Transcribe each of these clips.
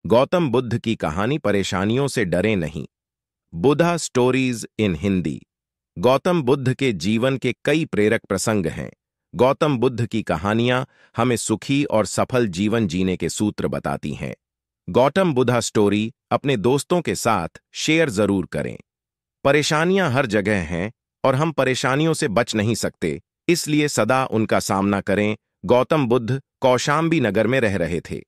गौतम बुद्ध की कहानी परेशानियों से डरे नहीं। Buddha stories in Hindi. गौतम बुद्ध के जीवन के कई प्रेरक प्रसंग हैं। गौतम बुद्ध की कहानियां हमें सुखी और सफल जीवन जीने के सूत्र बताती हैं। गौतम बुद्धा स्टोरी अपने दोस्तों के साथ शेयर जरूर करें। परेशानियां हर जगह हैं और हम परेशानियों से बच नहीं सकते, इसलिए सदा उनका सामना करें। गौतम बुद्ध कौशाम्बी नगर में रह रहे थे।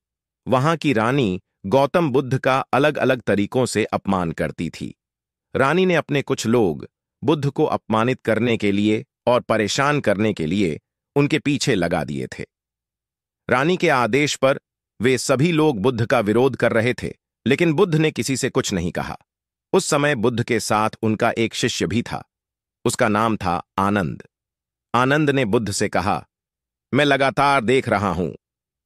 वहां की रानी गौतम बुद्ध का अलग अलग तरीकों से अपमान करती थी। रानी ने अपने कुछ लोग बुद्ध को अपमानित करने के लिए और परेशान करने के लिए उनके पीछे लगा दिए थे। रानी के आदेश पर वे सभी लोग बुद्ध का विरोध कर रहे थे, लेकिन बुद्ध ने किसी से कुछ नहीं कहा। उस समय बुद्ध के साथ उनका एक शिष्य भी था। उसका नाम था आनंद। आनंद ने बुद्ध से कहा, मैं लगातार देख रहा हूं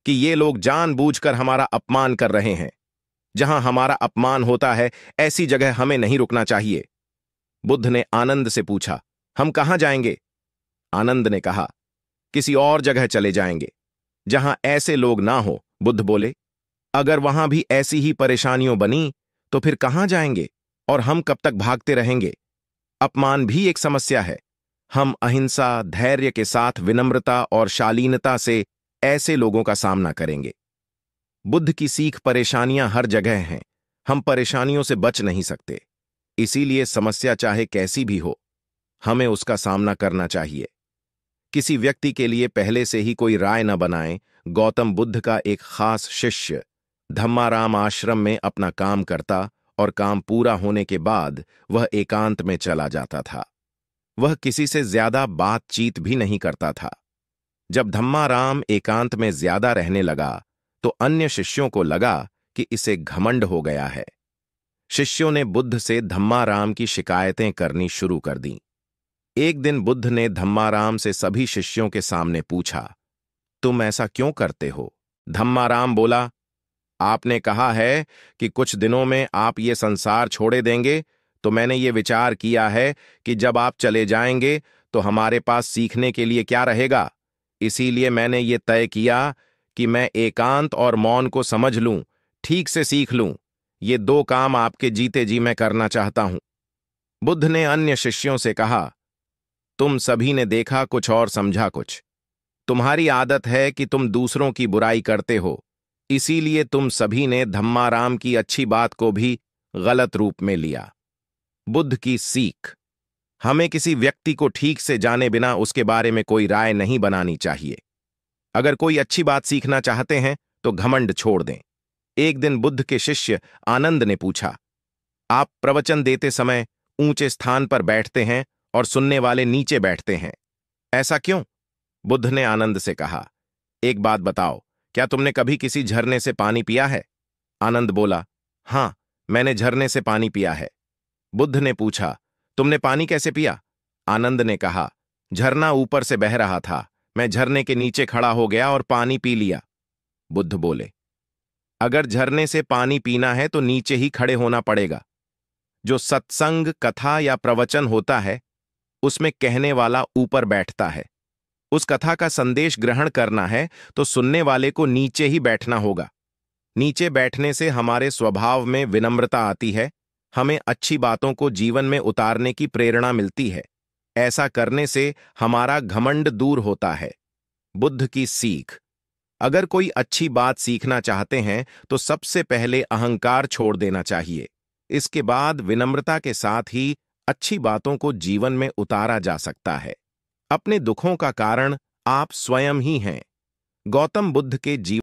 कि ये लोग जानबूझकर हमारा अपमान कर रहे हैं। जहां हमारा अपमान होता है, ऐसी जगह हमें नहीं रुकना चाहिए। बुद्ध ने आनंद से पूछा, हम कहां जाएंगे? आनंद ने कहा, किसी और जगह चले जाएंगे जहां ऐसे लोग ना हो। बुद्ध बोले, अगर वहां भी ऐसी ही परेशानियों बनी तो फिर कहां जाएंगे और हम कब तक भागते रहेंगे? अपमान भी एक समस्या है। हम अहिंसा, धैर्य के साथ विनम्रता और शालीनता से ऐसे लोगों का सामना करेंगे। बुद्ध की सीख परेशानियां हर जगह हैं। हम परेशानियों से बच नहीं सकते, इसीलिए समस्या चाहे कैसी भी हो, हमें उसका सामना करना चाहिए। किसी व्यक्ति के लिए पहले से ही कोई राय न बनाएं। गौतम बुद्ध का एक खास शिष्य धम्माराम आश्रम में अपना काम करता और काम पूरा होने के बाद वह एकांत में चला जाता था। वह किसी से ज्यादा बातचीत भी नहीं करता था। जब धम्माराम एकांत में ज्यादा रहने लगा तो अन्य शिष्यों को लगा कि इसे घमंड हो गया है। शिष्यों ने बुद्ध से धम्माराम की शिकायतें करनी शुरू कर दी। एक दिन बुद्ध ने धम्माराम से सभी शिष्यों के सामने पूछा, तुम ऐसा क्यों करते हो? धम्माराम बोला, आपने कहा है कि कुछ दिनों में आप ये संसार छोड़े देंगे, तो मैंने ये विचार किया है कि जब आप चले जाएंगे तो हमारे पास सीखने के लिए क्या रहेगा। इसीलिए मैंने ये तय किया कि मैं एकांत और मौन को समझ लूं, ठीक से सीख लूं। ये दो काम आपके जीते जी मैं करना चाहता हूं। बुद्ध ने अन्य शिष्यों से कहा, तुम सभी ने देखा कुछ और समझा कुछ। तुम्हारी आदत है कि तुम दूसरों की बुराई करते हो, इसीलिए तुम सभी ने धम्माराम की अच्छी बात को भी गलत रूप में लिया। बुद्ध की सीख, हमें किसी व्यक्ति को ठीक से जाने बिना उसके बारे में कोई राय नहीं बनानी चाहिए। अगर कोई अच्छी बात सीखना चाहते हैं तो घमंड छोड़ दें। एक दिन बुद्ध के शिष्य आनंद ने पूछा, आप प्रवचन देते समय ऊंचे स्थान पर बैठते हैं और सुनने वाले नीचे बैठते हैं, ऐसा क्यों? बुद्ध ने आनंद से कहा, एक बात बताओ, क्या तुमने कभी किसी झरने से पानी पिया है? आनंद बोला, हां, मैंने झरने से पानी पिया है। बुद्ध ने पूछा, तुमने पानी कैसे पिया? आनंद ने कहा, झरना ऊपर से बह रहा था, मैं झरने के नीचे खड़ा हो गया और पानी पी लिया। बुद्ध बोले, अगर झरने से पानी पीना है तो नीचे ही खड़े होना पड़ेगा। जो सत्संग, कथा या प्रवचन होता है, उसमें कहने वाला ऊपर बैठता है। उस कथा का संदेश ग्रहण करना है तो सुनने वाले को नीचे ही बैठना होगा। नीचे बैठने से हमारे स्वभाव में विनम्रता आती है, हमें अच्छी बातों को जीवन में उतारने की प्रेरणा मिलती है। ऐसा करने से हमारा घमंड दूर होता है। बुद्ध की सीख, अगर कोई अच्छी बात सीखना चाहते हैं तो सबसे पहले अहंकार छोड़ देना चाहिए। इसके बाद विनम्रता के साथ ही अच्छी बातों को जीवन में उतारा जा सकता है। अपने दुखों का कारण आप स्वयं ही हैं। गौतम बुद्ध के जीवन